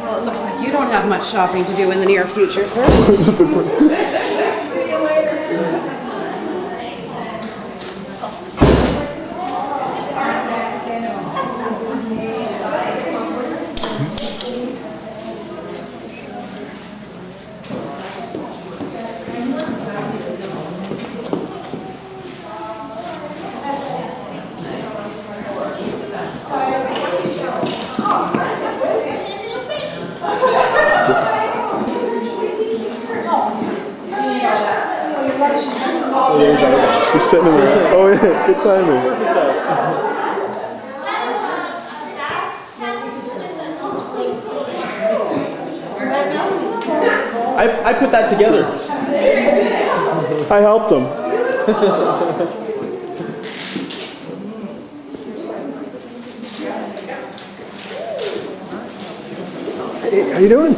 Well, it looks like you don't have much shopping to do in the near future, sir. She's sitting in there. Oh yeah, good timing. I put that together. I helped him. Hey, how you doing?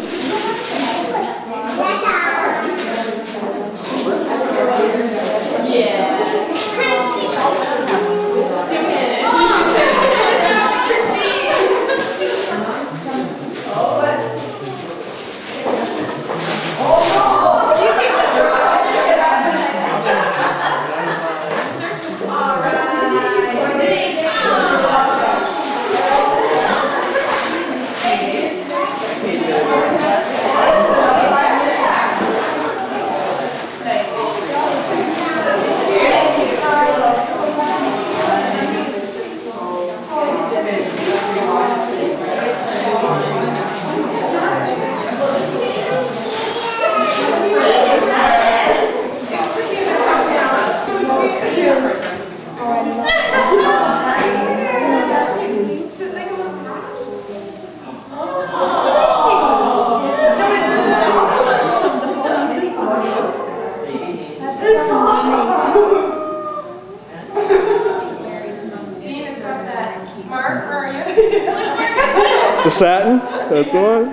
The satin? That's the one?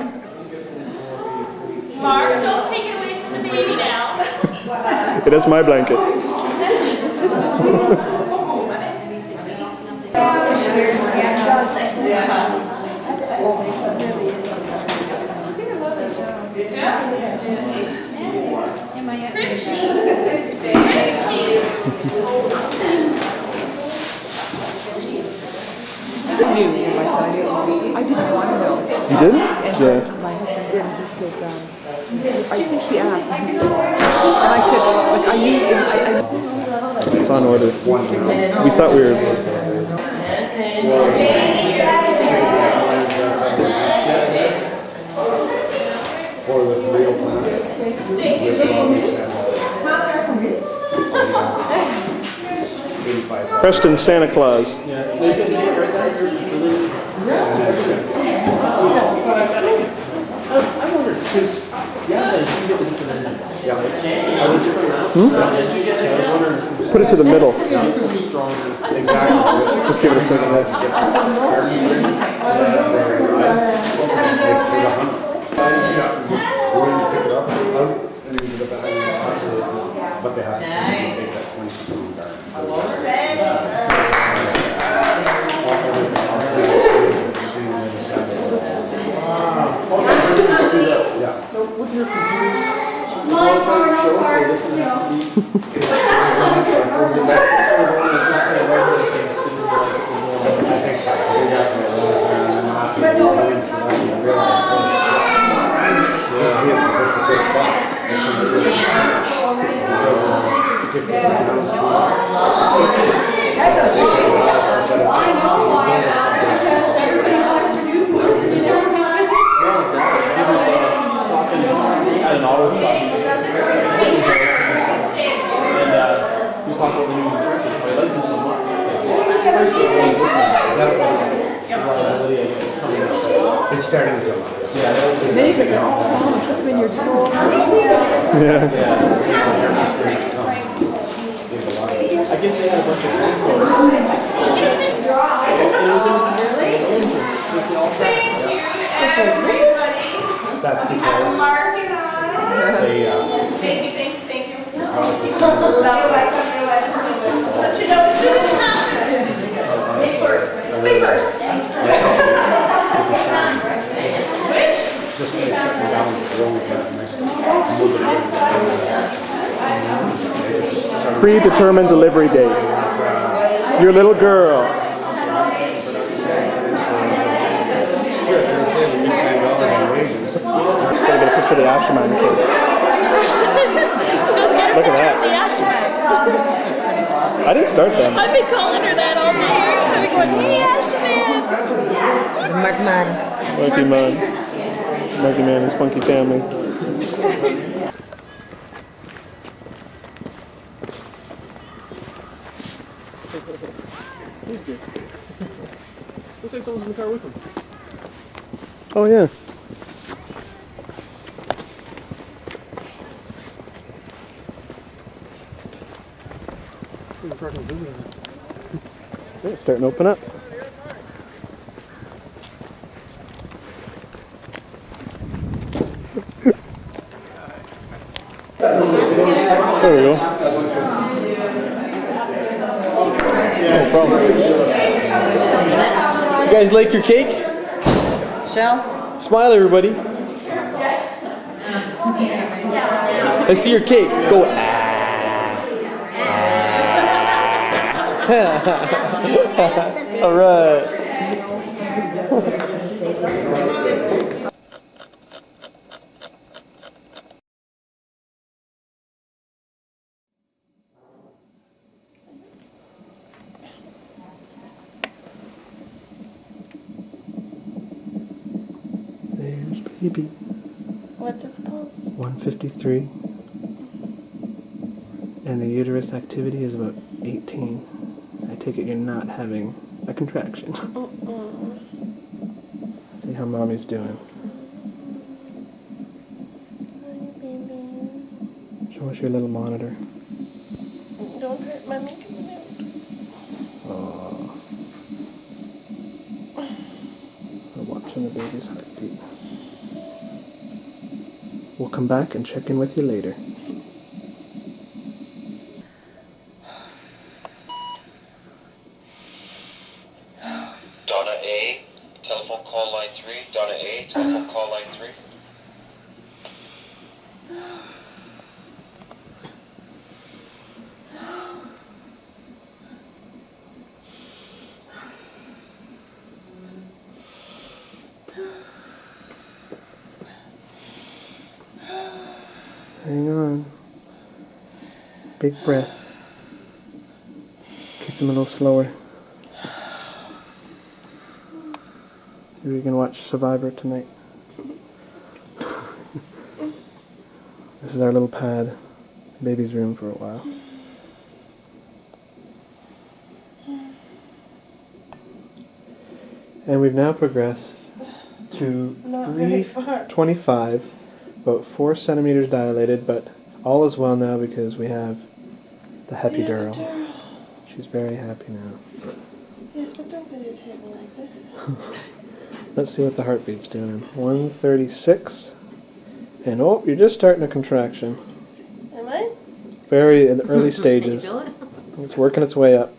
Mark, don't take it away from the baby now. Hey, that's my blanket. I didn't want to know. You didn't? Yeah. My husband did. He said, I think she asked. And I said, like, are you? It's on order. We thought we were... For the tomato plant. Preston Santa Claus. I wonder, because, Put it to the middle. Exactly. Just give it a second. But they have to take that 20% garden. It's starting to come out. And then you could go, oh, put them in your drawer. Yeah. I guess they had a bunch of That's because Mark and I. they, Thank you. Let you know as soon as it happens. May 1st. Which? just me sitting down and rolling it and move it. Predetermined delivery date. Your little girl. Gotta get a picture of the Asherman kid. Look at that. The Ashman. I didn't start them. I've been calling her that all day. I've been going, hey, Ashman. It's a Mark Man. Marky Man. Marky Man and his funky family. Looks like someone's in the car with him. Oh yeah. Yeah, it's starting to open up. There we go. No problem. You guys like your cake? Shell? Smile, everybody. Let's see your cake. Go. All right. There's baby. What's its pulse? 153. And the uterus activity is about 18. I take it you're not having a contraction. See how mommy's doing. Show us your little monitor. Don't hurt mommy coming out. Oh. We're watching the baby's heartbeat. We'll come back and check in with you later. Donna A, telephone call line 3. Donna A, telephone call line 3. Hang on. Big breath. Keep them a little slower. Maybe we can watch Survivor tonight. This is our little pad. Baby's room for a while. And we've now progressed to Not very far. 325, about 4 centimeters dilated, but all is well now because we have the epidural. She's very happy now. Yes, but don't videotape me like this. Let's see what the heartbeat's doing. 136. And oh, you're just starting a contraction. Am I? Very in the early stages. Feel it? It's working its way up.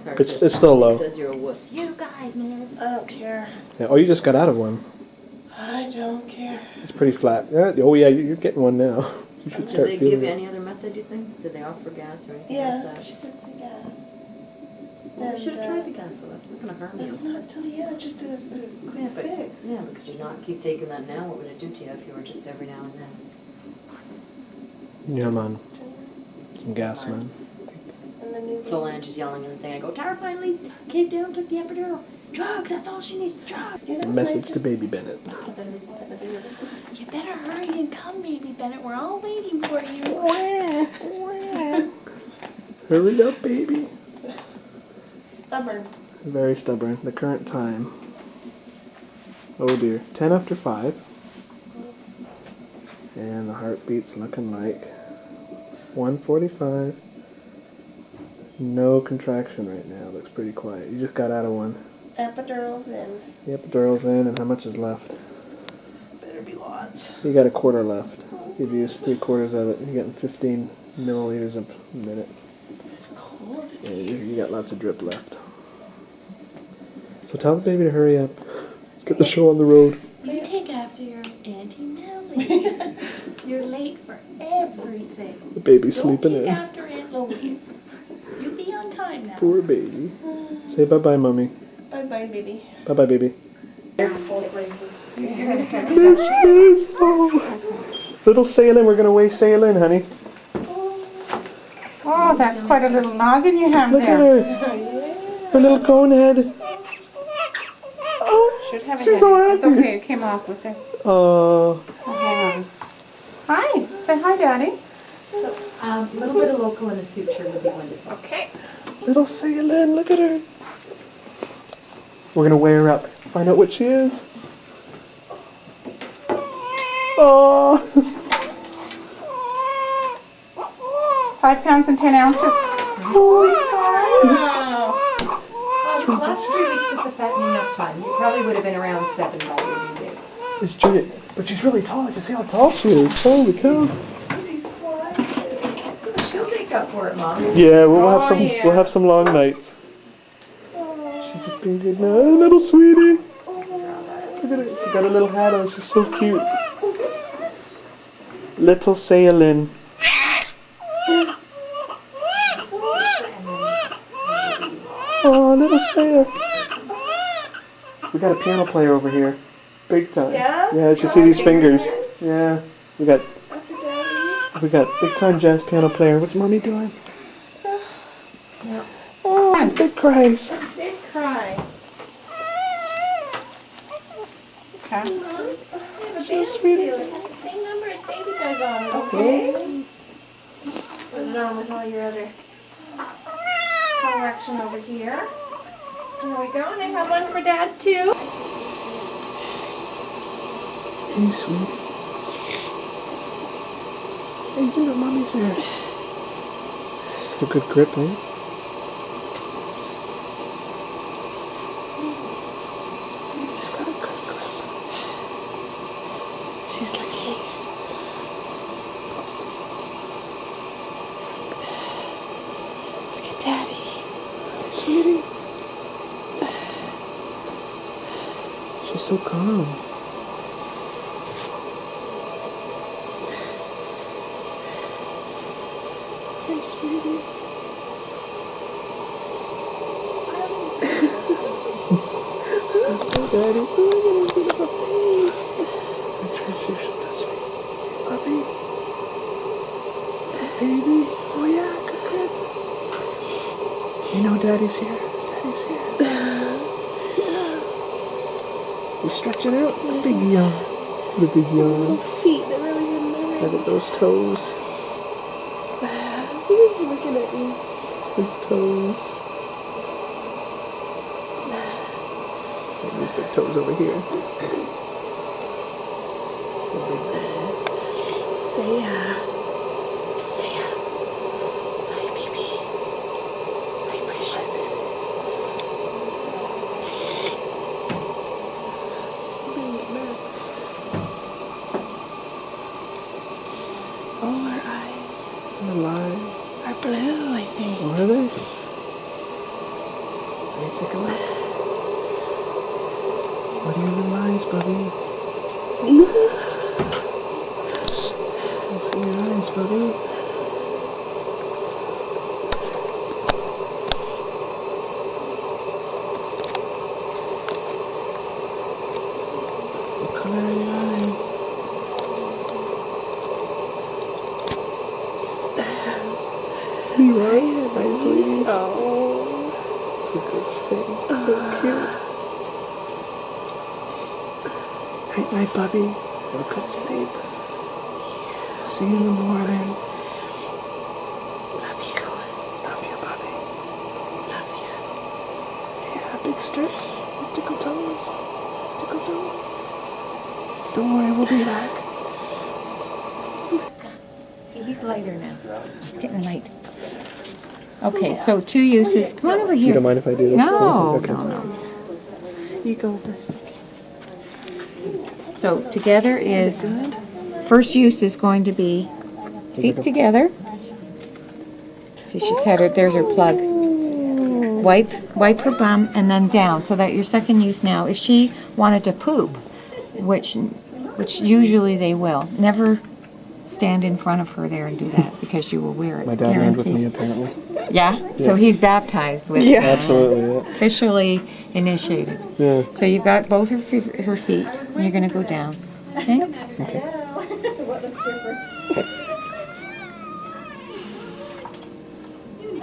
It's still low. Says you're a wuss. You guys, man. I don't care. Yeah, oh, you just got out of one. I don't care. It's pretty flat. Yeah, oh yeah, you're getting one now. You should Did start they feeling give you it. any other method, do you think? Did they offer gas or anything Yeah, like she that? did say gas. Well, you should have And, tried the gas, so that's not going to harm That's you. not till the end, just a Yeah, quick but, fix. yeah, but could you not keep taking that now? What would it do to you if you were just every now and then? Yeah, man. Some gas, man. And the new So Angie's yelling in the thing. I go, Tara finally came down, took the epidural. Drugs, that's all she needs, drugs. Yeah, that was Message nice. to baby Bennett. You better hurry and come, baby Bennett. We're all waiting for you. Hurry up, baby. Stubborn. Very stubborn. The current time. Oh dear. 10 after 5. And the heartbeat's looking like 145. No contraction right now. Looks pretty quiet. You just got out of one. Epidural's in. The epidural's in, and how much is left? Better be lots. You got a quarter left. You've used 3/4 of it. You're getting 15 milliliters a minute. Cold. Yeah, you got lots of drip left. So tell the baby to hurry up. Get the show on the road. You take after your You're late for everything. The baby's Don't sleeping take in. after Aunt Loie. You be on time now. Poor baby. Say bye-bye, mommy. Bye-bye, baby. Bye-bye, baby. Little Sailin, we're gonna weigh Sailin, honey. Oh, that's quite a little noggin you have Look at there. her. Her little cone head. Oh, Should have it she's so in. It's happy. okay, it came off with it. Oh, Hang on. Hi, say hi, Daddy. A little bit of local in a suture would be wonderful. Okay. little Sailin, look at her. We're gonna weigh her up, find out what she is. Oh. 5 pounds and 10 ounces. Well, this last 3 weeks is the fattening up time. You probably would have been around 7 by the did. It's Judith, but she's really tall. You see how tall she is? Holy cow. She'll make up for it, Mom. Yeah, we'll have some long nights. She's just being good now. Oh, little sweetie. Look at her. She got a little hat on. She's so cute. Little Sailin. Oh, little Saya. We got a piano player over here. Big time. Yeah? Yeah, did you see these fingers? Yeah. We got big time jazz piano player. What's mommy doing? Oh, big cries. Big cries. Okay. So sweet. It has the same number as baby does on it, Okay. Put it on with all your other collection over here. There we go, and I have one for Dad too. Hey, sweet. Hey, dude, mommy's there. It's a good grip, eh? She's got a good grip. She's lucky. Look at Daddy. Hey, sweetie. She's so calm. Hey, sweetie. That's my daddy. Oh, look at his beautiful face. I'm trying to see if she'll touch me. Puppy. Baby. Oh, yeah, good. You know daddy's here. Daddy's here. Yeah. You stretching out? Big yawn. The big yawn. Feet, they're really in there. Look at those toes. He's looking at you. Big toes. And these big toes over here. Saiya. Saiya. Hi, baby. Hi, precious. Oh, our eyes The lines. are blue, I think. Oh, are they? Let me take a look. What are your lines, Bubby? I see your eyes, Bubby. What color are your eyes? You are? Hi, sweetie. Oh. It's a good face. So cute. Night, night, Bubby. Have a good sleep. See you in the morning. Love you. Love you, Bubby. Love you. Yeah, big stretch. Tickle toes. Tickle toes. Don't worry, we'll be back. See, he's lighter now. It's getting light. Okay, so 2 uses. Come on over here. You don't mind if I do this? No, Okay. no. You go. So together is, first use is going to be feet together. See, she's had her, there's her plug. Wipe her bum and then down. So that your second use now, if she wanted to poop, which which usually they will. Never stand in front of her there and do that because you will wear it. My dad learned with me, guaranteed. apparently. Yeah? So he's baptized with Absolutely, yeah. officially initiated. Yeah. So you've got both her feet, and you're going to go down. Okay?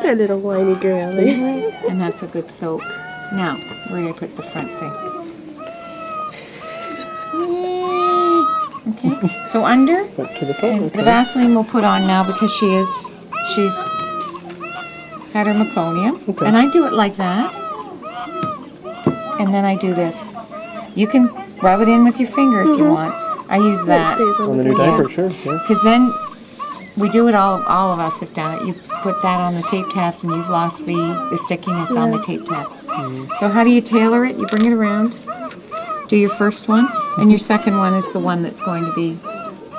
That little whiny girlie. And that's a good soak. Now, where do I put the front thing? Okay, so under, Back to the front, and okay. the Vaseline we'll put on now because she's had her meconium. Okay. And I do it like that. And then I do this. You can rub it in with your finger if you want. I use That that. stays On on the the new girl. diaper, sure. Yeah. Because then we do it all of us have done it. You put that on the tape tabs and you've lost the stickiness on the tape tab. So how do you tailor it? You bring it around, do your first one, and your second one is the one that's going to be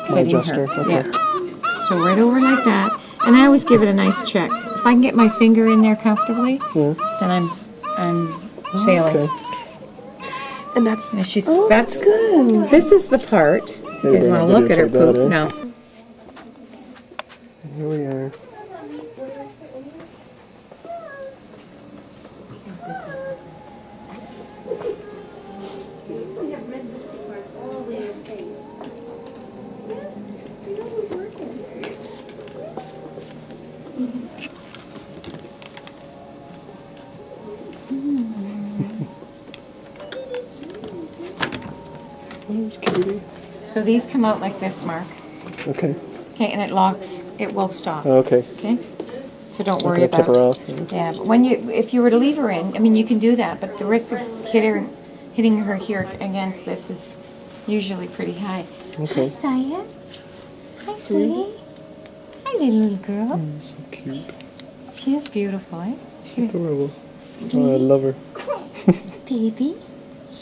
fitting adjuster, her. okay. Yeah. So right over like that. And I always give it a nice check. If I can get my finger in there comfortably, then I'm sailing. Okay. And that's, And she's, that's good. This is the part. You guys want to look at her poop? No. Here we are. There's Katie. So these come out like this, Mark. Okay. Okay, and it locks. It will stop. Okay. Okay? So don't I'm worry gonna tip about her off. Yeah, but when if you were to leave her in, I mean, you can do that, but the risk of hitting her here against this is usually pretty high. Okay. Hi, Saiya. Hi, sweetie. Hi, little girl. So cute. She is beautiful, eh? Adorable. Oh, I love her. Baby,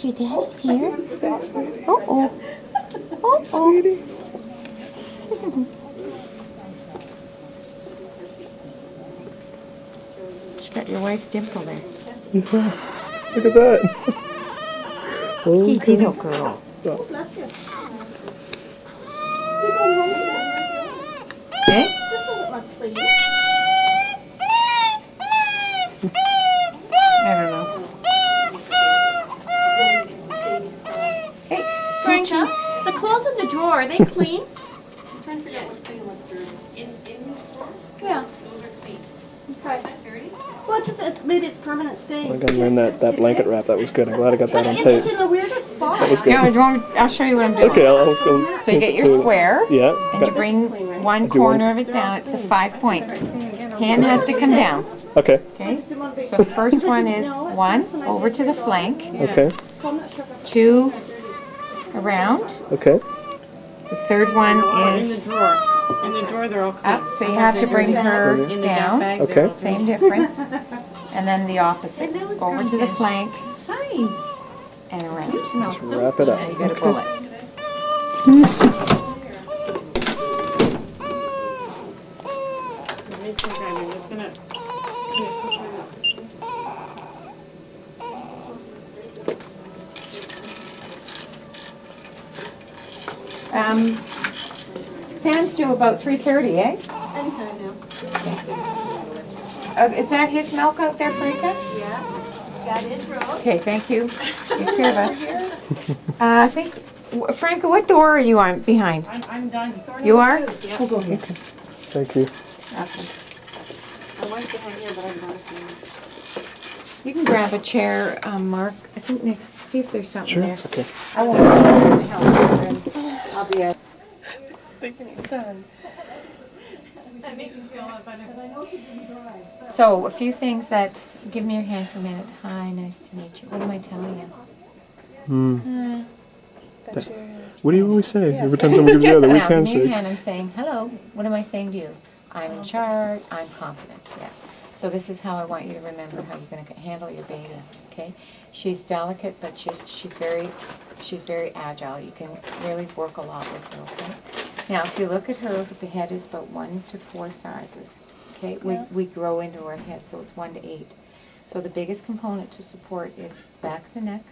your daddy's here. Oh. Sweetie. She's got your wife's dimple there. Look at that. Oh, Hey, little girl. Okay? I don't know. Hey, Franca, the clothes in the drawer, are they clean? She's trying to figure out what's clean and what's dirty. In his drawer, Yeah. those are clean. Okay. Is that dirty? Well, maybe it's permanent stain. I got in that blanket wrap. That was good. I'm glad I got that on It's tape. in the weirdest spot. That was good. Yeah, I'll show you what I'm doing. Okay, I'll So you get your square, Yeah. and you bring one corner of it down. It's a 5-point. Hand has to come down. Okay. Okay. So the first one is 1 over to the flank, Okay. 2 around. Okay. The third one In the is drawer. In the drawer, they're all clean. up. So you have to bring her In the back down. bag, Okay. they're all Same difference. And then the opposite. Over to the flank Hi. and around. Wrap it up. Now you got a bullet. clean. I'm just gonna. Sam's due about 3:30, eh? Anytime now. Is that his milk out there, Franca? Yeah. That is Rose. Okay, thank you. Take care of us. I think, Franca, what door are you on behind? I'm done. You are? We'll go here. Thank you. Okay. I was behind here, but I'm not. You can grab a chair, Mark. I think next, see if there's something Sure. there. Okay. I won't help you, and I'll be at. That makes me feel a lot better. Because I know she's been dry. So, a few things that, give me your hand for a minute. Hi, nice to meet you. What am I telling you? What do you always say? Every time somebody gives you the other, we Now, give can me your say. hand and saying, hello. What am I saying to you? I'm in charge. I'm confident. Yes. So this is how I want you to remember how you're going to handle your beta. Okay. She's delicate, but she's very agile. You can really work a lot with her. Okay. Now, if you look at her, the head is about 1 to 4 sizes. Okay. We grow into her head, so it's 1 to 8. So the biggest component to support is back of the neck.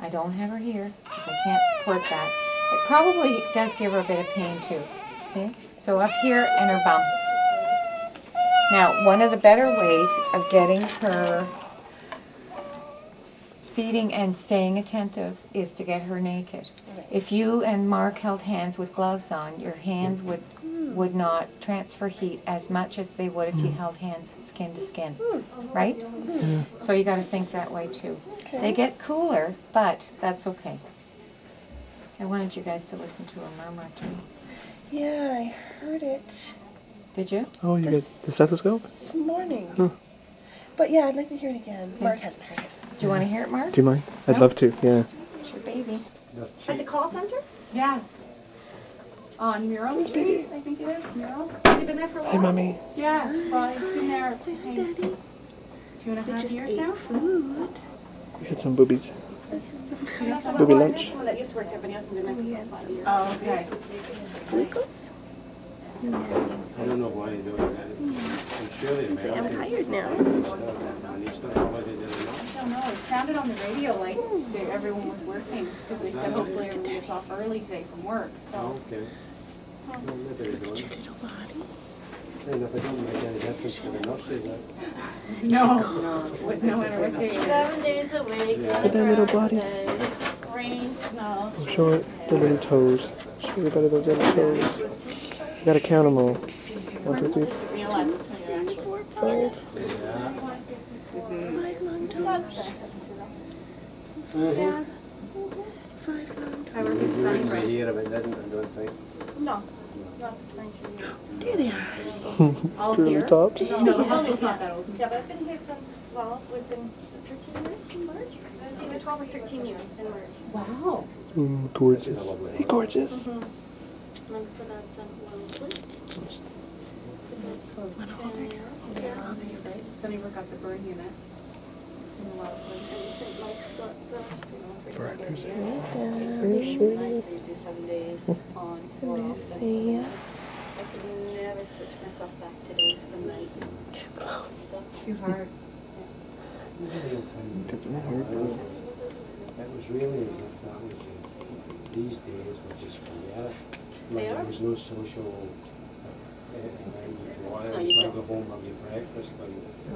I don't have her here because I can't support that. It probably does give her a bit of pain too. Okay? So up here and her bum. Now, one of the better ways of getting her feeding and staying attentive is to get her naked. If you and Mark held hands with gloves on, your hands would not transfer heat as much as they would if you held hands skin to skin, right? So you got to think that way too. They get cooler, but that's okay. I wanted you guys to listen to her murmur too. Yeah, I heard it Did you? Oh, you get the stethoscope? this morning. But yeah, I'd like to hear it again. Mark hasn't heard it. Do you want to hear it, Mark? Do you mind? I'd love to, yeah. It's your baby. At the call center? Yeah. On Mural Street, I think it is. Mural. Has he been there for a while? Hey, Mommy. Yeah. Well, he's been there Say hi, Daddy. 2.5 years Ate now. food. We had some boobies. That's the Booby one- lunch. there's someone that used to work there, but he hasn't been there for 5 years. Oh, okay. Glucose? I don't know why they do that. I'm sure they Say, I'm tired now. I don't know. It sounded on the radio like everyone was working because they said hopefully everyone gets off early today from work. So. Okay. Well, maybe they do Your it. little body. And if it don't make any difference for the nurses, No. No matter what day it is. 7 days a week. Look at their little bodies. Rain, snow. Oh, show it the little toes. Show everybody those little toes. You gotta count them all. 1, 2, 3, Realize it's when you're actually 4, 5. 5 long toes. 5 long I toes. work in Sunny I hear of it, didn't I, don't think. No, not French. There they are. all Curly here. tops. No, the hospital's not that old. Yeah, but I've been here since, well, we've been 13 years in March. Either 12 or 13 years in March. Wow. Gorgeous. Hey, gorgeous. And for that's done locally. Sunny work at the burn unit. In the last one. And St. Mike's got the, For actors. so you do 7 days on, 4 off. See ya. I could never switch myself back to days from nights. Too close. So, Too hard. Get them hard. It was really as if that was, these days were just forget it. They Like, are. there was no social, No, I you just don't. go home, have your breakfast, and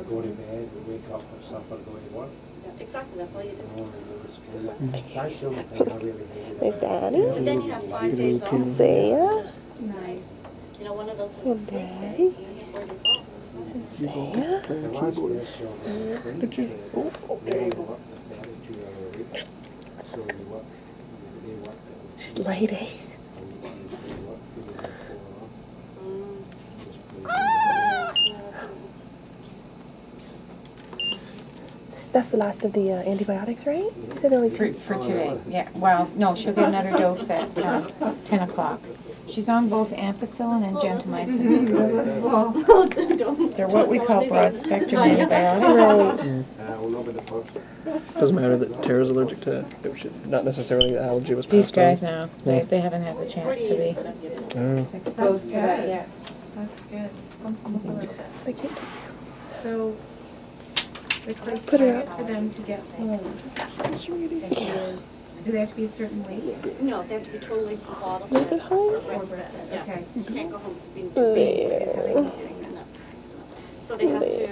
go to bed, wake up, have supper, go to work. yeah, exactly, that's all you do. Oh, it was kind of, that's the only thing I really hated. There's Daddy. But then you have 5 days off. Saiya. Nice. You know, one of those is Well, a sick day. Daddy. You get 4 days off. That's nice. Saiya. Playing The last keyboard. day, so, Did you? Oh, oh, there you go. work 2 hours a week. So you work, they work, She's lady. you work, you get 4 off. Mm. Just That's the last of the antibiotics, right? You said only For, 3. for today, yeah. Well, no, she'll get another dose at 10 o'clock. She's on both ampicillin and gentamicin. They're what we call broad spectrum antibiotics. will not be the first. Doesn't matter that Tara's allergic to it. Should, not necessarily the allergy was These passed guys on. now, they haven't had the chance to be Oh. exposed to that yet. That's good. Bump them up a little bit. I can't. So, the Put her criteria up. for them to get home is, do they have to be a certain weight? No, they have to be totally bottled. Make it high. or breastfed. Yeah. Okay. You can't go home being There. big. So they have to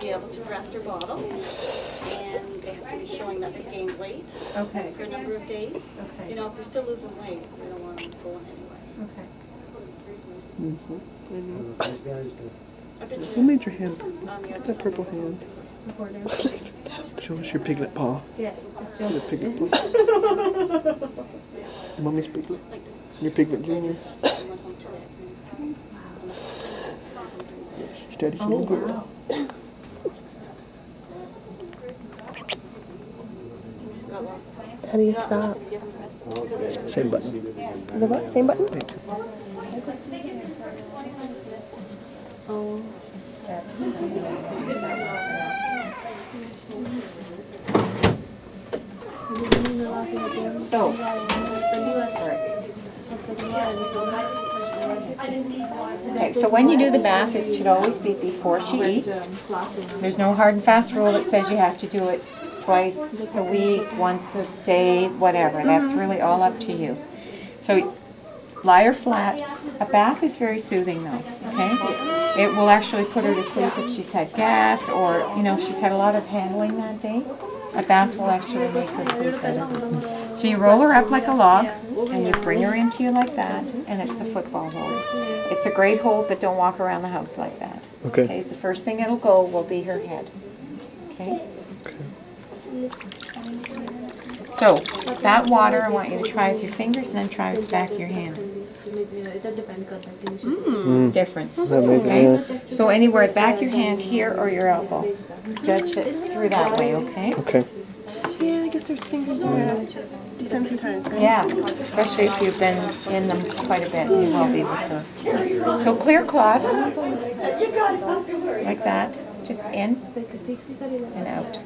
be able to breast or bottle, and they have to be showing that they've gained weight Okay. for a number of days. Okay. You know, if they're still losing weight, we don't want them going anywhere. Okay. These guys do. I've been Who made your hand? on the That other purple side. hand. Before now? Show us your piglet paw. Yeah. Your Just, piglet paw. Mommy's piglet. Your piglet junior. I went home today. Your daddy's oh, little girl. wow. How do you stop? Same button. The what? Same button? Oh, so, okay, so when you do the bath, it should always be before she eats. There's no hard and fast rule that says you have to do it twice a week, once a day, whatever. That's really all up to you. So lie her flat. A bath is very soothing though, okay? It will actually put her to sleep if she's had gas or, you know, if she's had a lot of handling that day. A bath will actually make her sleep better. So you roll her up like a log and you bring her into you like that, and it's a football hold. It's a great hold, but don't walk around the house like that. Okay. So the first thing it'll go will be her head. Okay? So that water, I want you to try with your fingers and then try with the back of your hand. Difference. Amazing, Okay? yeah. So anywhere, back your hand here or your elbow. Judge it through that way, okay? Okay. Yeah, I guess there's fingers that are desensitized. Then. Yeah, especially if you've been in them quite a bit, you will be with her. So clear cloth, like that, just in and out.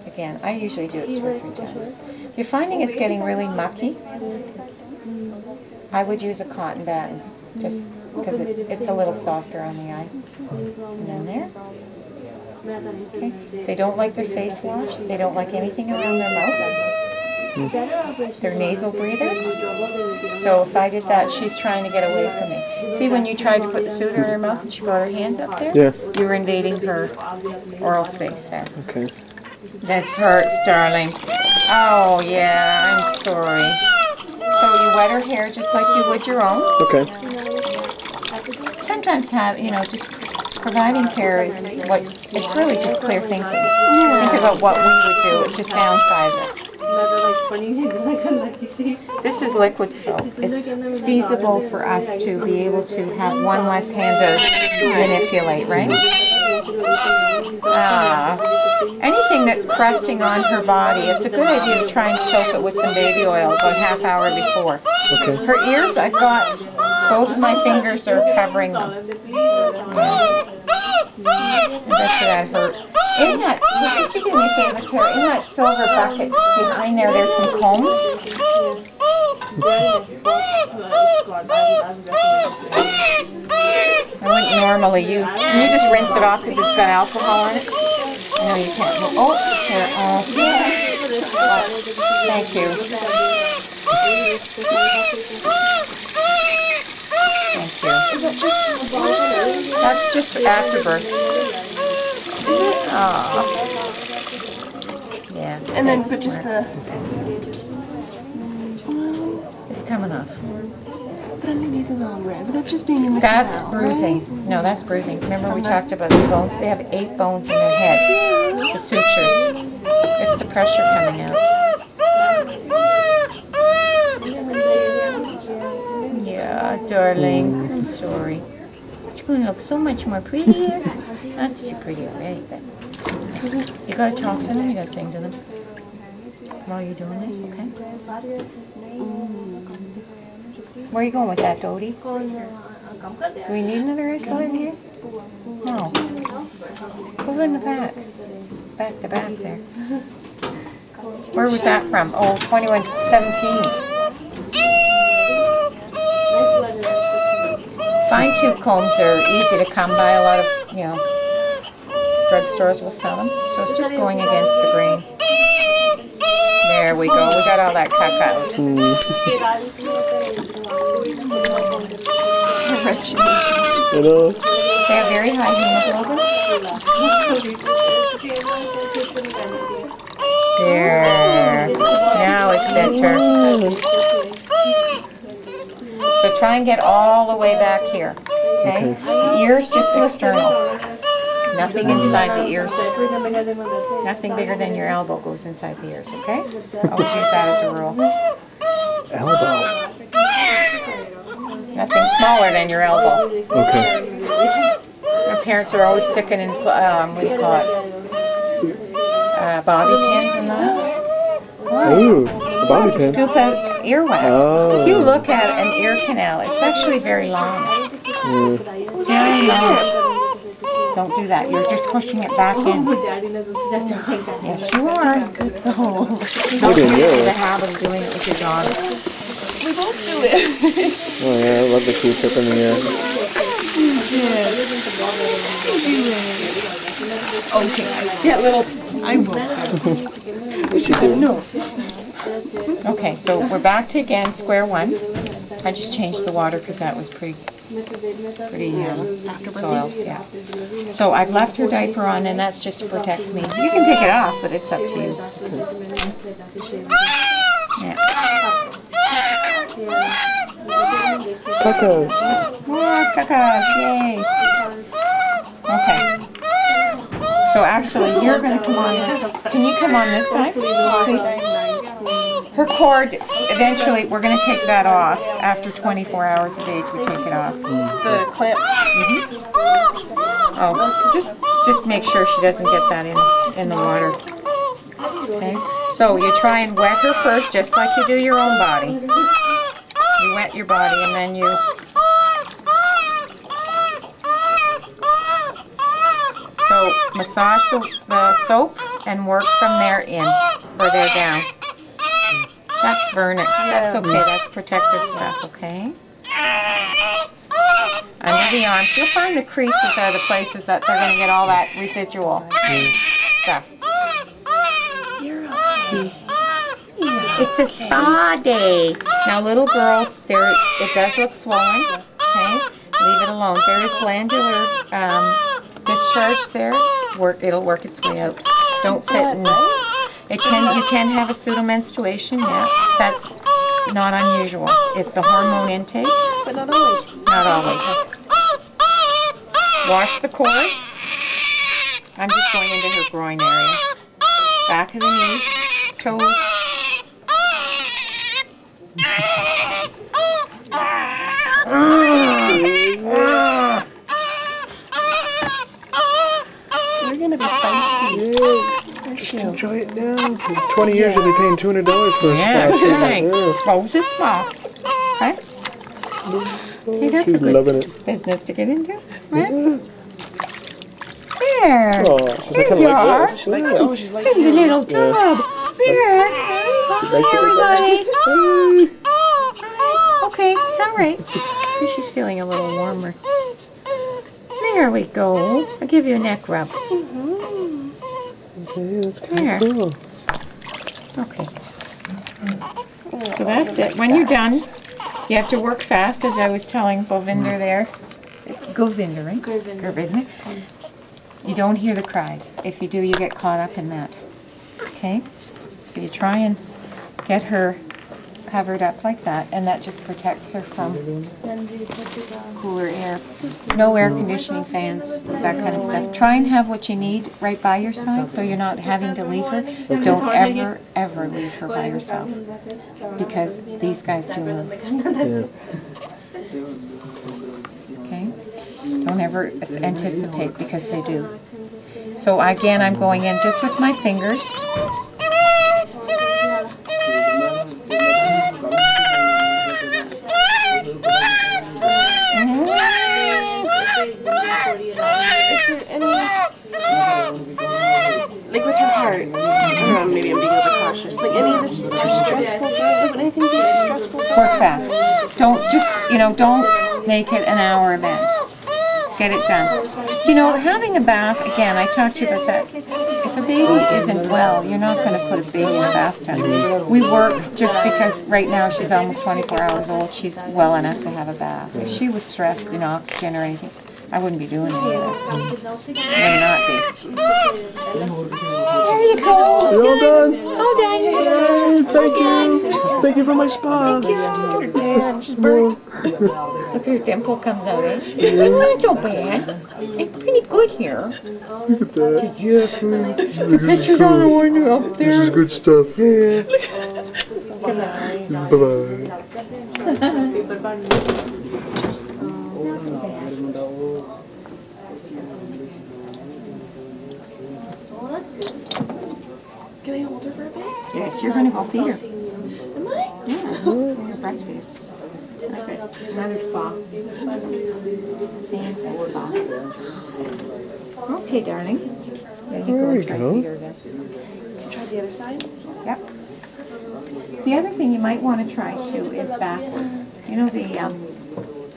Again, I usually do it 2 or 3 times. If you're finding it's getting really mucky, I would use a cotton band, just because it's a little softer on the eye. And then there. Okay. They don't like their face washed. They don't like anything around their mouth. They're nasal breathers. So if I did that, she's trying to get away from me. See, when you tried to put the soother in her mouth and she brought her hands up there? Yeah. You were invading her oral space there. Okay. This hurts, darling. Oh, yeah, I'm sorry. So you wet her hair just like you would your own. Okay. Sometimes just providing care is what, it's really just clear thinking. Think about what we would do, it just downsize it. This is liquid soap. It's feasible for us to be able to have one less hand to manipulate, right? Anything that's crusting on her body, it's a good idea to try and soak it with some baby oil about half hour before. Okay. Her ears, I've got, both my fingers are covering them. Yeah. I bet you that hurts. In that, would you do me a favor, Tara? In that silver bucket behind there, there's some combs. I wouldn't normally use. Can you just rinse it off because it's got alcohol in it? No, you can't. Oh, here. Oh, thank you. Thank you. That's just afterbirth. Oh. Yeah. And then, but just the. It's coming off. But underneath is all red. But that's just being in the That's canal, bruising. No, that's bruising. Remember we talked about the bones? They have 8 bones in their head. The sutures. It's the pressure coming out. Yeah, darling. I'm sorry. You're going to look so much more prettier. Not that you're pretty already, but you got to talk to them. You got to sing to them while you're doing this, okay? Where are you going with that, Dodie? Do we need another isolate in here? No. Put it in the back. The back there. Where was that from? Oh, 2117. Fine tooth combs are easy to come by. A lot of, drugstores will sell them. So it's just going against the grain. There we go. We got all that cut out. Hello. They have very high hemoglobin. There. Now it's better. So try and get all the way back here. Okay? The ears just external. Nothing inside the ears. Nothing bigger than your elbow goes inside the ears, okay? Always use that as a rule. Elbow. Nothing smaller than your elbow. Okay. Our parents are always sticking in, what do you call it? Bobby pins and that. Ooh, a bobby To pin. scoop out earwax. Oh. If you look at an ear canal, it's actually very long. It's very long. Don't do that. You're just pushing it back in. Yes, you are. Don't get into the habit of doing it with your daughter. We both do it. Oh yeah, I love the Q-tip in the air. Okay. Get little. I will. Yes, you do. No. Okay, so we're back to again square one. I just changed the water because that was pretty soiled, yeah. So I've left her diaper on, and that's just to protect me. You can take it off, but it's up to you. Yeah. Cacos. More cacas, yay. Okay. So actually, you're going to come on this. Can you come on this side, please? Her cord, eventually, we're going to take that off. After 24 hours of age, we take it off. The clamp. Oh, just make sure she doesn't get that in the water. Okay. So you try and wet her first, just like you do your own body. You wet your body, and then you. So massage the soap and work from there in, or there down. That's vernix. That's okay. That's protective stuff, okay? Under the arms. You'll find the creases are the places that they're going to get all that residual stuff. It's a spa day. Now, little girls, it does look swollen, okay? Leave it alone. There is glandular discharge there. It'll work its way out. Don't sit and... You can have a pseudomenstruation, yeah. That's not unusual. It's a hormone intake. But not always. Not always. Wash the cord. I'm just going into her groin area. Back of the knees, toes. You're gonna be feisty. Just enjoy it now. In 20 years, you'll be paying $200 for a spa treatment. Close the spa. Right? Hey, that's a She's good loving it. business to get into. Right? There. Oh, she's There like, you I are. like this. Yeah. She's like In the little tub. There. Hi, everybody. Okay, it's all right. See, she's feeling a little warmer. There we go. I'll give you a neck rub. Okay, that's kind There. of cool. Okay. So that's it. When you're done, you have to work fast, as I was telling Govinder there. Govinder, right? Govinder. You don't hear the cries. If you do, you get caught up in that. Okay? So you try and get her covered up like that, and that just protects her from cooler air. No air conditioning fans, that kind of stuff. Try and have what you need right by your side so you're not having to leave her. Don't ever, ever leave her by yourself, because these guys do move. Okay? Don't ever anticipate, because they do. So again, I'm going in just with my fingers. Like with her heart, I don't know, maybe I'm being overcautious. Like any of this too stressful for her? Like would anything be too stressful for her? Work fast. Don't don't make it an hour event. Get it done. Having a bath, again, I talked to you about that. If a baby isn't well, you're not going to put a baby in a bathtub. We work just because right now she's almost 24 hours old. She's well enough to have a bath. If she was stressed, oxygen or anything, I wouldn't be doing any of this. May not be. There you go. You're all done? All done. Yay, thank you. Thank you for my spa. Damn, she's burnt. Look, her dimple comes out, eh? Not so bad. It's pretty good here. Look at that. Jeffrey, the pictures on the window up This there. is good stuff. Yeah. Can I hold her for a bit? Yes, you're going to go feed her. Am I? Yeah, you're breastfeed. Okay. Another spa. Same spa. Okay, darling. There you go. There you Try go. feed her then. Let's try the other side. Yep. The other thing you might want to try too is backwards. You know the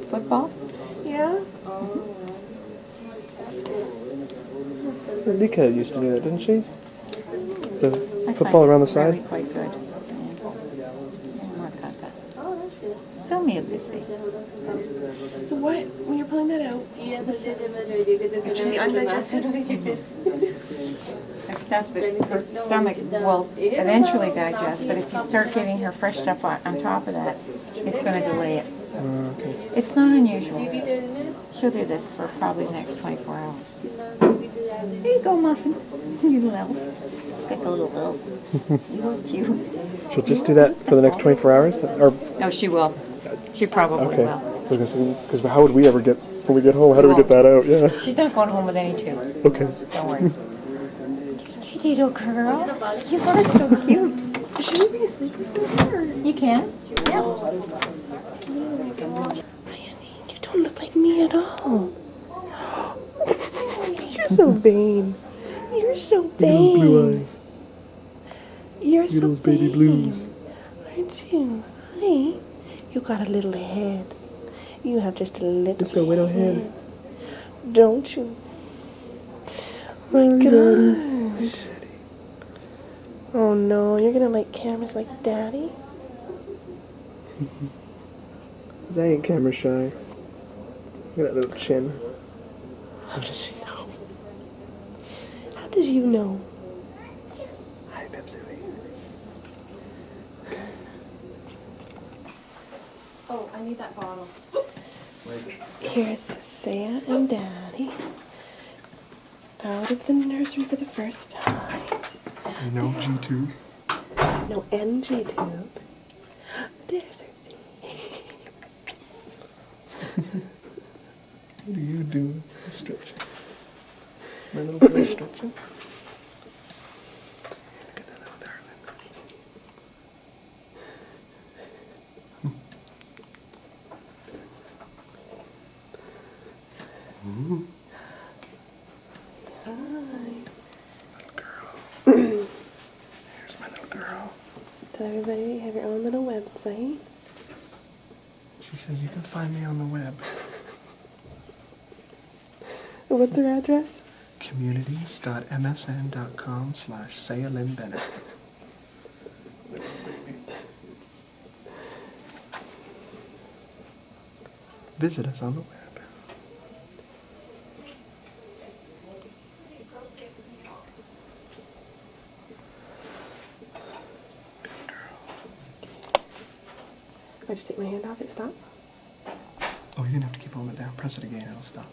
football? Yeah. Lika used to do that, didn't she? The I football find around the it really side? quite good. More cut that. So me this way. So what, when you're pulling that out, what's that? It's just the undigested? The stuff that her stomach will eventually digest, but if you start giving her fresh stuff on top of that, it's going to delay it. Okay. It's not unusual. She'll do this for probably the next 24 hours. There you go, Muffin. You little elf. Good little elf. You are cute. She'll just do that for the next 24 hours? Or, Oh, she will. She probably okay. will. I was going to say, because how would we ever get, when we get home, how do we get that out? Yeah. She's not going home with any tubes. Okay. Don't worry. Hey, little girl. You are so cute. Should we bring a sleeper for her? You can. You don't look like me at all. You're so vain. You're so Look at those blue vain. eyes. You're Look at so those baby blues. vain. Aren't you? Hey, you got a little head. You have just a little Just a little head. Don't you? My gosh. Oh no, you're gonna like cameras like Daddy? I ain't camera shy. Look at that little chin. How does she know? How does you know? Hi, Pepsi. Oh, I need that bottle. Here's Saiya and Daddy out of the nursery for the first time. No G2. No NG tube. There's her. What are you doing? Stretching. My little girl stretching. Look at that little darling. Little girl. Here's my little girl. Tell everybody you have your own little website. She says you can find me on the web. What's her address? communities.msn.com/SayaLynBennett. Visit us on the web. If I just take my hand off, it stops? Oh, you didn't have to keep holding it down. Press it again, it'll stop.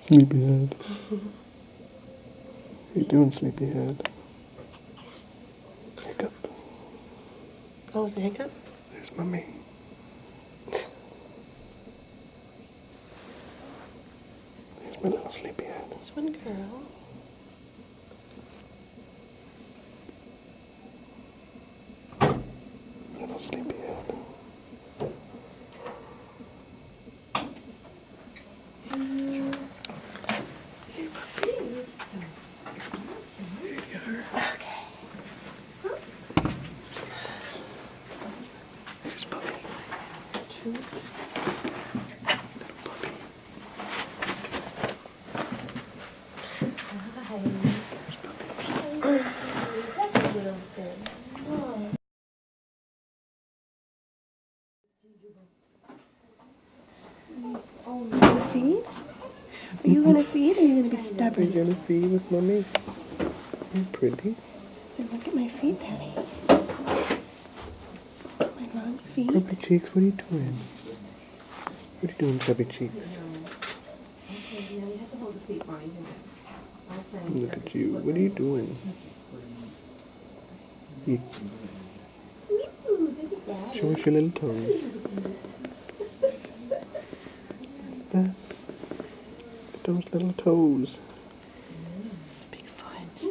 Sleepyhead. How you doing, sleepyhead? Hiccup. Oh, it's a hiccup? There's Mummy. There's my little sleepyhead. There's one girl. Little sleepyhead. Here's Puppy. Little puppy. Feed? Are you gonna feed or are you gonna be Are you stubborn? gonna feed with Mummy? You're pretty. Say, look at my feet, Daddy. My long feet. Chubby cheeks, what are you doing? What are you doing, chubby cheeks? Look at you. What are you doing? You... Show us your little toes. That. Those little toes. Big foot.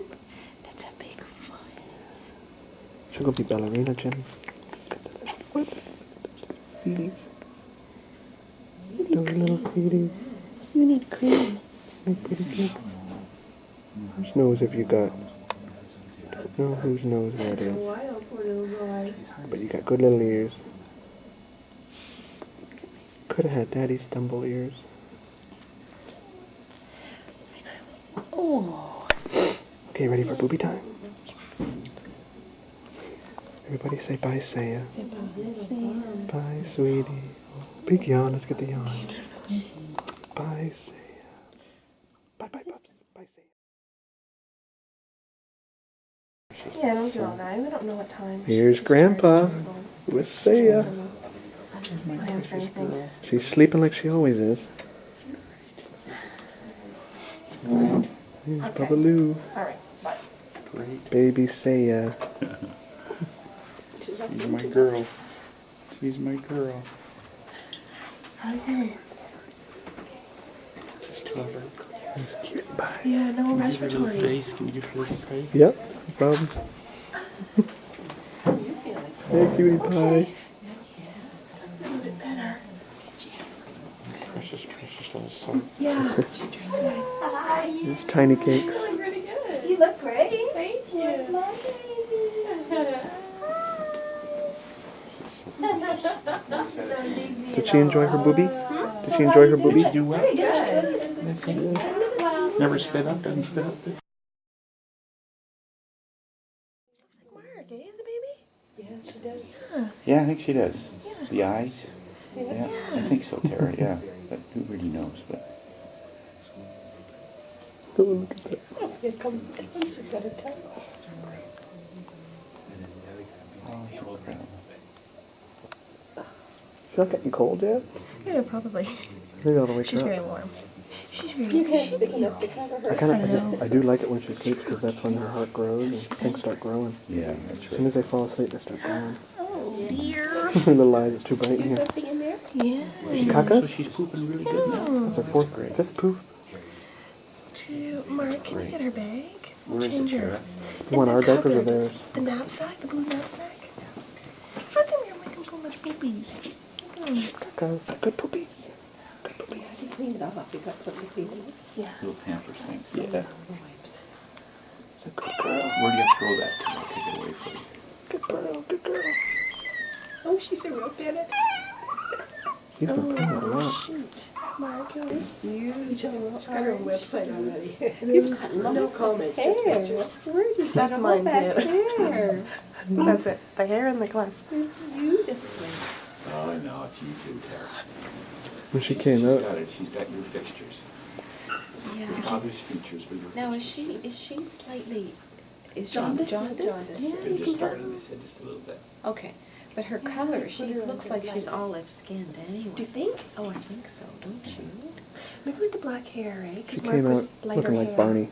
That's a big foot. She'll go be ballerina, Jen. What? Those little feeties. Those little feeties. You need cream. My pretty cheeks. Whose nose have you got? Don't know whose nose that is. But you got good little ears. Could have had Daddy's stumble ears. Oh. Okay, ready for booby time? Everybody say bye, Saiya. Say bye, Saiya. Bye, sweetie. Oh, big yawn. Let's get the yawn. Bye, Saiya. Bye, bye, pups. Bye, Saiya. Yeah, don't do all that. I don't know what time. Here's Grandpa with Saiya. Plans for anything. She's sleeping like she always is. Here's Papa Lou. All right, bye. Great. Baby Saiya. She's my girl. She's my girl. How are you feeling? Just love her. Bye. Yeah, no Give her a respiratory. little face. Can you give her a little face? Yep, no problem. Hey, cutie pie. Slept a little bit better. Precious little soul. Yeah. She's doing good. There's tiny cakes. Pretty good. You look pretty. Thank you. It's my Did she enjoy her booby? Did she enjoy her booby? You well? Good. Never spit up, doesn't spit up. Looks like Mark, eh? Is the baby? Yeah, she does. Yeah, I think she does. The eyes. Yeah, I think so, Tara. Yeah, but who really knows? But Oh, look at that. Here comes the tongue. She's got a tongue. oh, it's all brown. She's not getting cold yet? Yeah, probably. Maybe I'll wake She's her very up. warm. She's very I do like it when she sleeps because that's when her heart grows and things start growing. Yeah, that's As soon right. as they fall asleep, they start growing. Oh, dear. Her little eyes are too bright in here. Something in there? Yeah. She cacas? So she's pooping really good now. That's her fifth poof. Mark, can you get her bag? Where is it, Change her. Tara? You want In our the diapers or cupboard. theirs? The knapsack, the blue knapsack. How come you're making so much poopies? Cacas. Good poopies. Good poopies. Clean it up. You got something to clean it up? Yeah. Little Pampers thing. Yeah. Wipes. She's a good girl. Where do you throw that to? I'll take it away for you. Good girl. Good girl. Oh, she's a real bit. He's been playing a lot. Shoot. Mark, it's beautiful. She's got her website already. You've got No lots of comments, just hair. pictures. Where did you get That's all mine, that too. hair? That's it. The hair and the clef. Beautifully. Oh, no, it's you too, Tara. When she came out, She's got new fixtures. Yeah. Obvious features with your Now is fixtures. she slightly Jaundiced? jaundiced? Yeah, They're you just can starting, tell. they said, just a little bit. Okay, but her color, she looks like she's olive skinned anyway. Do you think? Oh, I think so, don't you? Maybe with the black hair, eh? she Because Mark came out was lighter looking like hair. Barney.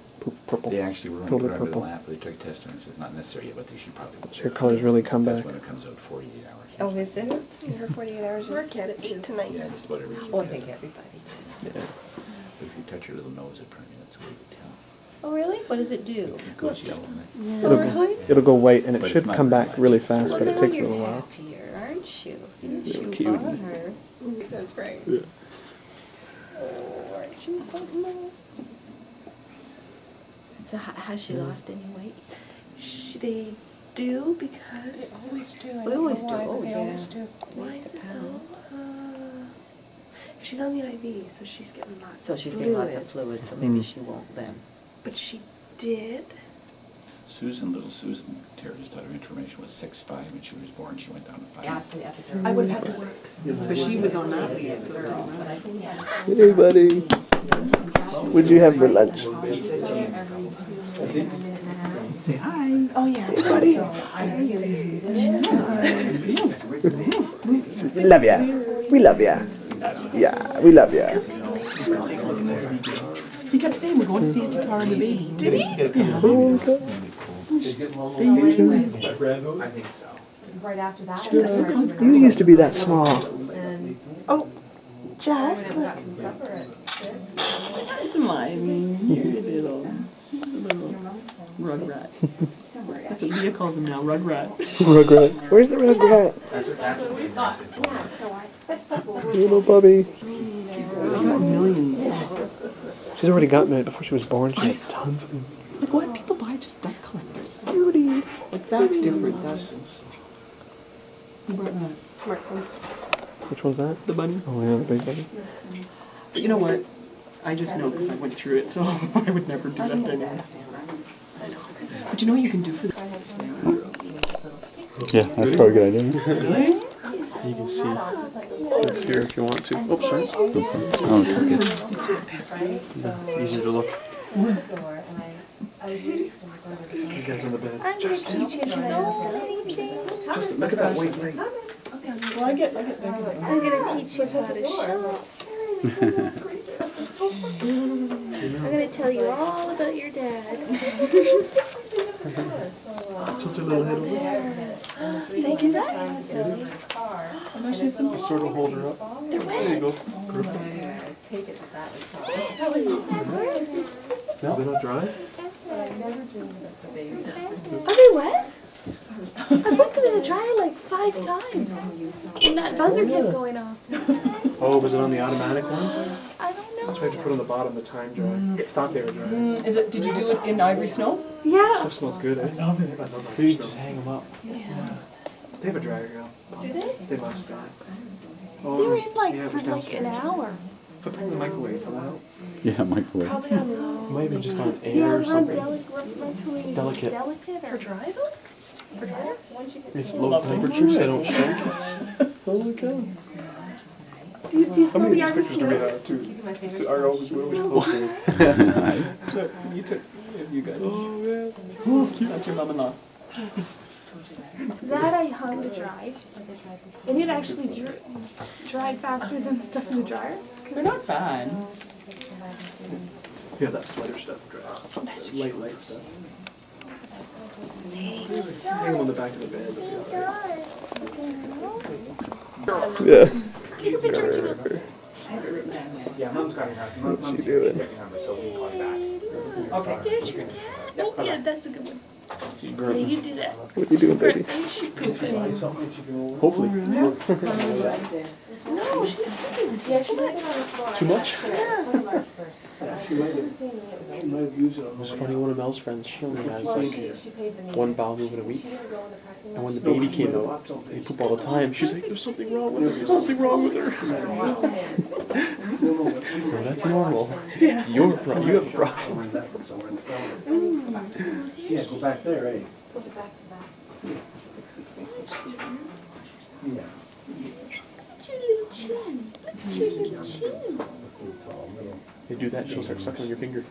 Purple. They actually were going to Totally put her under the purple. lamp, but they took a test on her and said it's not necessary yet, but they should probably. So her color's really come That's back. when it comes out 48 hours. Oh, is it? Yeah, her 48 hours Mark is had it 8 too. tonight. Yeah, just about every kid Oh, I has think it. everybody did. Yeah. If you touch her little nose at Permy, that's a way to tell. Oh, really? What does it do? It goes yellow. Oh, really? It'll go white and it But it's should not come back black. really fast, Well, but it now takes a you're little while. happier, aren't you? You're You cute. bought her. That's right. Yeah. Oh, aren't you so nice? So has she lost any weight? They do because... always do. They always do. Oh, They yeah. always do. At Why least a is it pound. She's on the IV, so she's getting lots So of she's getting lots of fluids, so maybe she won't then. But she did. Little Susan, Tara just out of information, was 6'5", when she was born. She went down to 5. I would have had to work. But she was on that leave, so it didn't matter. Hey, buddy. What'd you have for lunch? Say hi. Oh, yeah. Hey, buddy. We love ya. We love ya. Yeah, we love ya. He kept saying, we're going to see Auntie Tara and the baby. Did he? Yeah. Oh, okay. They usually... I think so. Right after that. You used to be that small. Oh, just Got some supper at 6. It's mine. You're a little rug rat. That's what Leah calls him now, rug rat. Rugrat. Where's the rugrat? Little Bubby. I got millions. She's already gotten it before she was born. She had tons of them. Like, why do people buy just dust collectors? Beauty. Like, that's different. That's... Who brought that? Which one's that? The bunny. Oh, yeah, the big buddy. But you know what? I just know because I went through it, so I would never do that anymore. But you know what you can do for Yeah, that's probably a good idea. Really? You can see up here if you want to. Oh, sorry. Oh, okay. Easier to look. You guys on the bed. I'm gonna teach you so many things. Just look at that white light. Well, I get. I'm gonna teach you how to shop. I'm gonna tell you all about your dad. Tilt your little head over. Thank you. That. Sort of hold her up. There you go. No, they're not dry? Are they wet? I put them in the dryer like 5 times. And that buzzer kept going off. Oh, was it on the automatic one? I don't know. That's why you have to put on the bottom the time dry. Thought they were dry. Is it? Did you do it in ivory snow? Yeah. Stuff smells good, eh? I love it. You just hang them up. They have a dryer, girl. Do they? They must. They were in like for like an hour. Put them in the microwave for that. Yeah, microwave. Probably on low. Might be just on air Yeah, or something. delicate. Delicate. For dry though? For dry? It's low temperature so they don't shrink. Holy cow. Do you Some of the these ivory pictures are made snow? out too. So our always were always posted. You took. Yes, you guys. Oh man. That's your mom-in-law. That I hung to dry. And it actually dried faster than the stuff in the dryer. They're not bad. Yeah, that sweater stuff dries. Light stuff. Hang them on the back of the bed. Yeah. Take a picture when she goes. Yeah, Mom's got your number. Mom's doing? got your number, so we can call you back. Okay. There's your dad. Oh, yeah, that's a good one. Yeah, you do that. What are you doing, baby? She's pooping. Hopefully. No, she's pooping. Yeah, she's like on the floor. Too much? She might have used it on It was funny, one of Mel's friends, she only has like one bowel movement a week. And when the baby came out, they poop all the time. She's like, there's something wrong with her. There's something wrong with her. No, that's normal. You have a problem. Yeah, go back there, eh? Put it back to back. Yeah. Look at your little chin. Look at your little chin. They do that, she'll start sucking on your finger.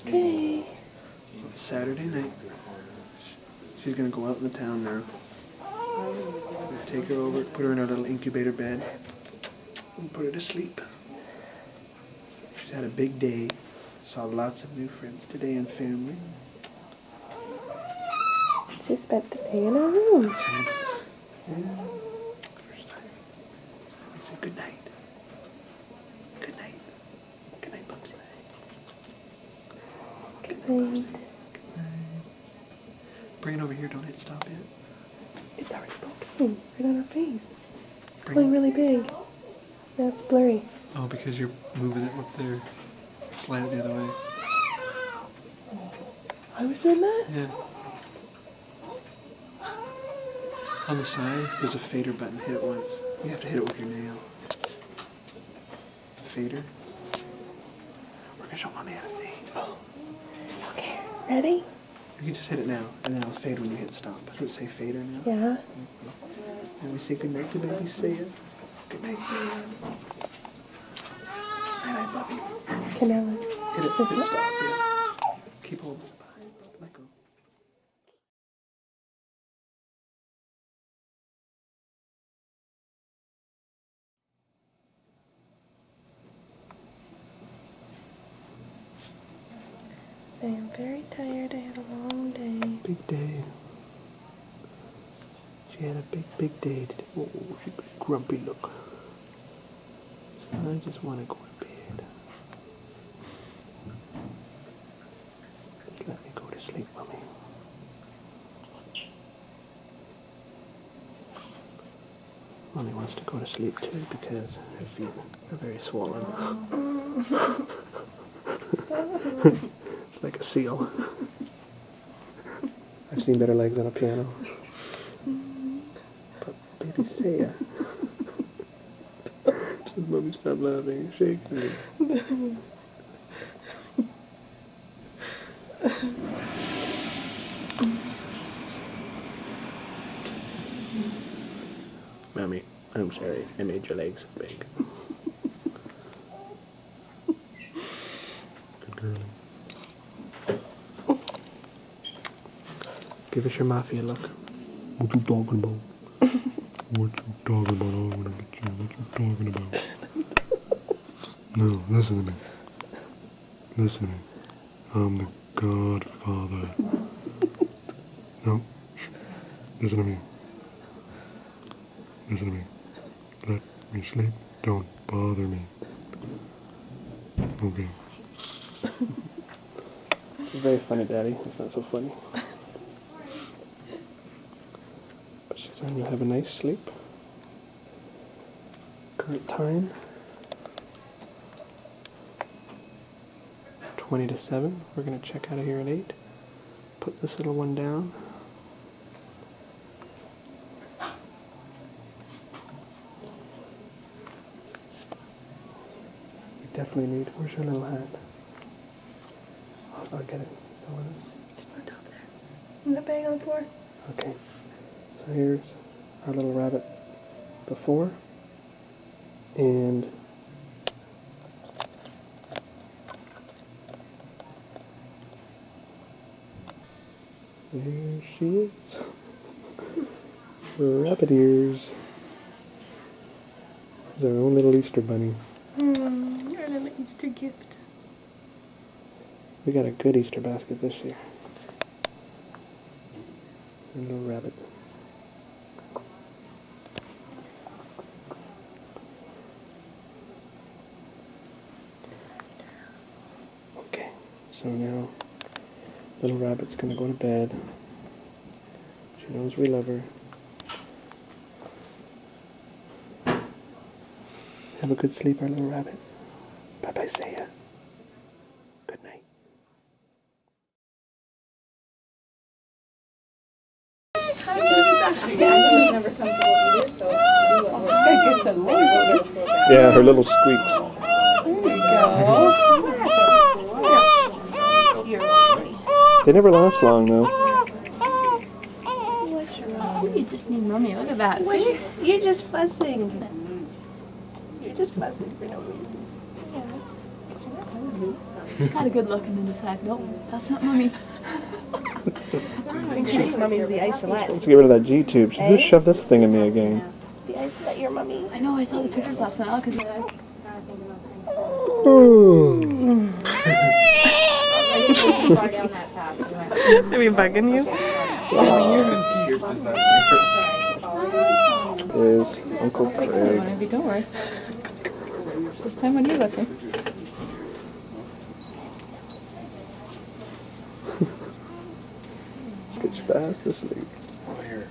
Okay. Saturday night. She's gonna go out in the town now. Gonna take her over, put her in her little incubator bed, and put her to sleep. She's had a big day. Saw lots of new friends today and family. She spent the day in her room. First time. We say good night. Good night. Good night, Bubsy. Good night. Good night. Bring it over here, don't hit stop yet. It's already focusing right on her face. It's Bring going it. really big. Now it's blurry. Oh, because you're moving it up there. Slide it the other way. I was doing that? Yeah. On the side, there's a fader button. Hit it once. You have to hit it with your nail. Fader. We're gonna show Mommy how to fade. Oh. Okay, ready? You can just hit it now, and then it'll fade when you hit stop. Does it say fader now? Yeah. And we say goodnight to baby Saiya. Goodnight, Saiya. Night, puppy. Okay, now Hit it. Hit stop. Yeah. Keep holding it behind. Let go. say I'm very tired. I had a long day. Big day. She had a big day today. Oh, she's got a grumpy look. I just want to go to bed. Let me go to sleep, Mommy. Mommy wants to go to sleep too because her feet are very swollen. It's like a seal. I've seen better legs on a piano. But baby Saiya. Mommy, stop laughing. Shake me. Mommy, I'm sorry. I made your legs big. Good girl. Give us your mafia look. What you talking about? What you talking about? I wanna get you. What you talking about? No, listen to me. Listen to me. I'm the Godfather. No. Listen to me. Listen to me. Let me sleep. Don't bother me. Okay. It's very funny, Daddy. It's not so funny. But she's going to have a nice sleep. Current time 20 to 7. We're going to check out of here at 8. Put this little one down. We definitely need. Where's your little hat? I'll get it. It's all in it. It's on top there. In the bag on the floor. Okay. So here's our little rabbit before. And there she is. Rabbit ears. It's our own little Easter bunny. Our little Easter gift. We got a good Easter basket this year. A little rabbit. Okay, so now little rabbit's gonna go to bed. She knows we love her. Have a good sleep, our little rabbit. Bye-bye, Saiya. Good night. Yeah, her little squeaks. They never last long, though. You just need mommy. Look at that. See? You're just fussing. You're just fussing for no reason. She's got a good look and then decide, nope, that's not mommy. I think she thinks mommy's the isolate. Let's get rid of that G-tube. Who shoved this thing in me again? The isolate, your mommy. I know, I saw the pictures last night. Because Are we bugging you? Is Uncle take Craig. one of you, don't worry. This time when you're looking. Gets fast asleep. Oh, here.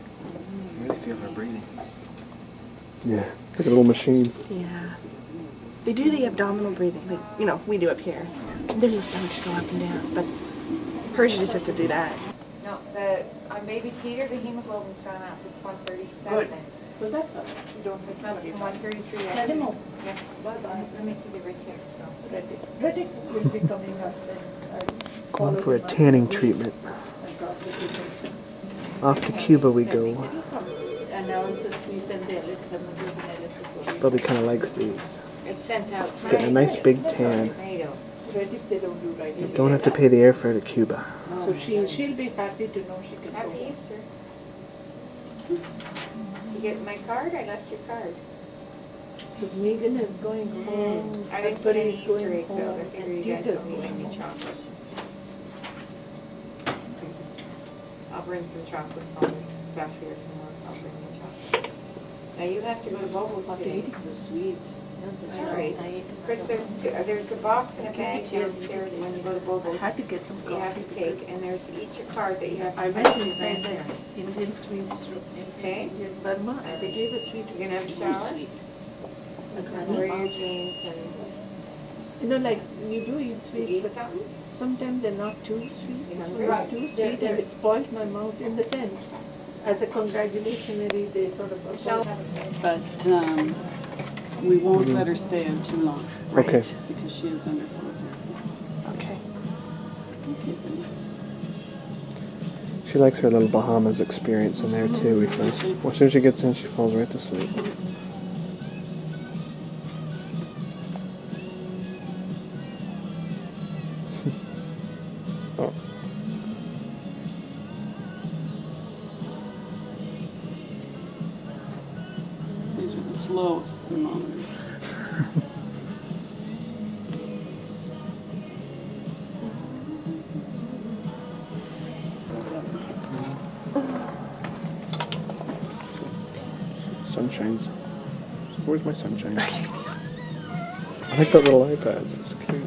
Really feel her breathing. Yeah, like a little machine. Yeah. They do the abdominal breathing, like, you know, we do up here. Then your stomachs go up and down, but hers you just have to do that. No, on baby Teeter, the hemoglobin's gone up. It's 137. Good. So that's all. You don't So it's up from 133. Send him home. Yeah. Let me see the retics. So. Retic will be coming up and Going for a tanning treatment. Off to Cuba we go. Bubby kind of likes these. It's sent out. It's getting a nice big tan. Retic they don't do right. Don't have to pay the airfare to Cuba. So she'll be happy to know she can Happy go. Easter. You get my card? I left your card. So Megan is going home. I didn't put any Somebody's Easter going eggs out. I home. figure you And guys Tita's don't need going any home. chocolates. I'll bring some chocolates on this stuff here tomorrow. I'll bring you chocolate. Now you have to go to Bobo's After today. eating the sweets. All right. Chris, there's a box and a bag downstairs when you go to I Bobo's. had to get some You have coffee to take, and there's each a card that you have to I send went to your inside the grandparents. Indian sweets Okay. in Burma. They gave a sweet. You gonna have a so shower? sweet. Wear your jeans and You know, like you do eat you sweets, eat but something? sometimes they're not too sweet. Yeah. It was too sweet and it spoiled my mouth in the sense. As a congratulatory, they sort of. But we won't let her stay out too long. Okay. Because she is under 4 therapy. Okay. She likes her little Bahamas experience in there too, we find. Well, as soon as she gets in, she falls right to sleep. Oh. These are the slowest thermometers. Sunshine's. Where's my sunshine? I like that little iPad. It's cute.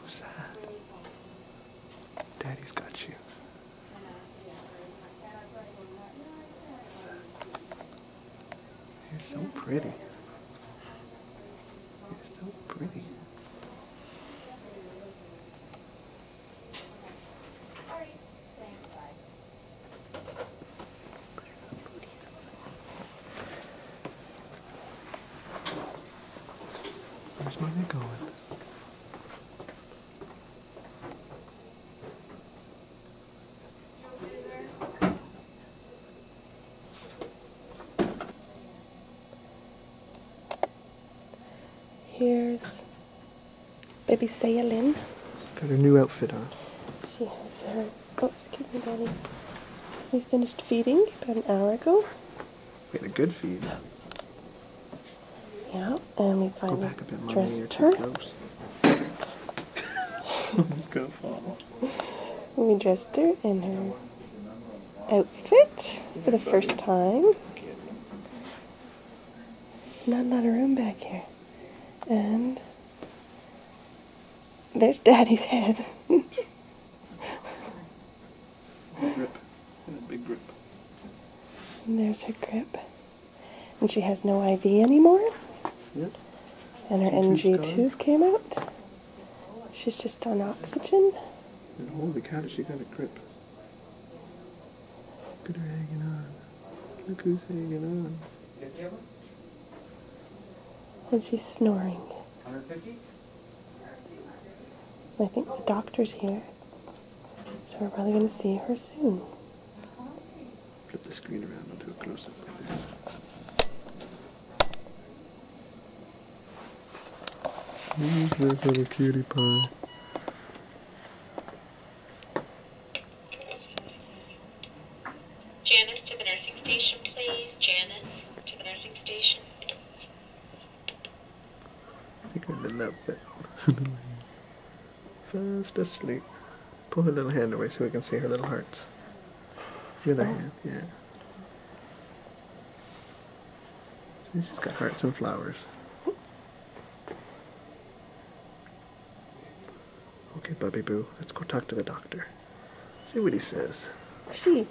Who's that? Daddy's got you. You're so pretty. You're so pretty. Where's mommy going? Here's baby Saiya Lynn. Got her new outfit on. She has her. Oh, excuse me, Daddy. We finished feeding about an hour ago. We had a good feed. Yeah, and we Go finally back a bit, mommy. You're dressed too her. close. It's gonna fall. We dressed her in her outfit for the first time. Not a lot of room back here. And there's Daddy's head. Grip. A big grip. And there's her grip. And she has no IV anymore. Yep. And her Tube's NG gone. tube came out. She's just on oxygen. And holy cow, she got a grip. Look at her hanging on. Look who's hanging on. And she's snoring. 150? I think the doctor's here. So we're probably going to see her soon. Flip the screen around. I'll do a close-up with her. Who's this little cutie pie? Janice to the nursing station, please. Janice to the nursing station. Take her little outfit. Fast asleep. Pull her little hand away so we can see her little hearts. The other hand, yeah. See, she's got hearts and flowers. Okay, Bubby Boo, let's go talk to the doctor. See what he says. She.